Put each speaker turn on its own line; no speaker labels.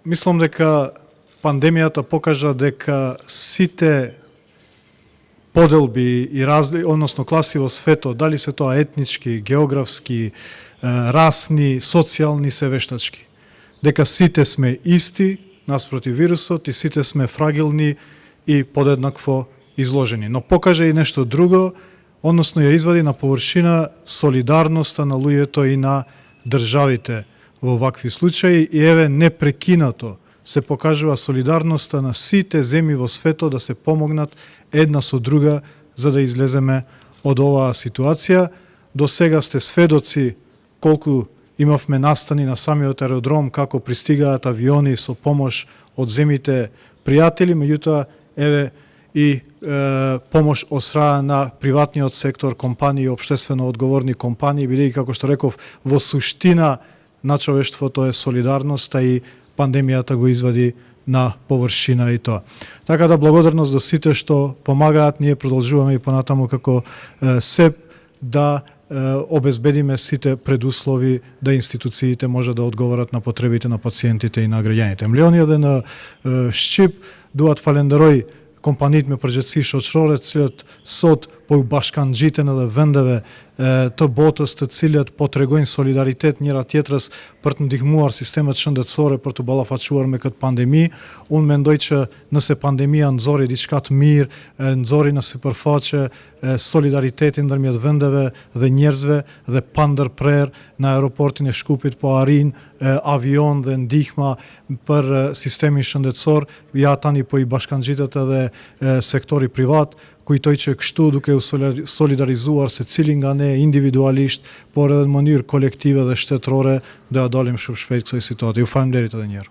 Мислам дека пандемијата покажа дека сите поделби и односно класи во светот, дали се тоа етнички, географски, расни, социјални, се вештачки. Дека сите сме исти наспроти вирусот и сите сме фрагилни и подеднакво изложени. Но покажа и нешто друго, односно ја извади на површина солидарноста на луѓето и на државите во вакви случаи и еве непрекинато се покажува солидарноста на сите земји во светот да се помогнат една со друга за да излеземе од оваа ситуација. До сега сте сведоци колку имавме настани на самиот аеродром, како пристигаат авиони со помош од земјите пријатели, меѓутоа еве и помош од страна на приватниот сектор, компании, општествено одговорни компании, бидејќи како што реков, во суштина на човештвото е солидарноста и пандемијата го извади на површина и тоа. Така да благодарност до сите што помагаат, ние продолжуваме и понатаму како СЕП да обезбедиме сите предуслови да институциите може да одговорат на потребите на пациентите и на граѓаните. Милиони на Шчип дуат фалендерој компаниите ме прежеци што чрорецот сод по башканџите на вендеве то ботос те cilët po tregojnë solidaritet njëra tjetrës për të ndihmuar sistemet shëndetësore për të ballafaquar me këtë pandemi. Unë mendoj që nëse pandemia nxori diçka të mirë, nxori në sipërfaqe solidaritetin ndërmjet vendeve dhe njerëzve dhe pa ndërprerje në aeroportin e Shkupit po arrin avion dhe ndihma për sistemin shëndetësor, ja tani po i bashkangjitet edhe sektori privat. Kujtoj që kështu duke u solidarizuar se cili nga ne individualisht, por edhe në mënyrë kolektive dhe shtetërore, do ja dalim shumë shpejt kësaj situatë. Ju falenderit edhe një herë.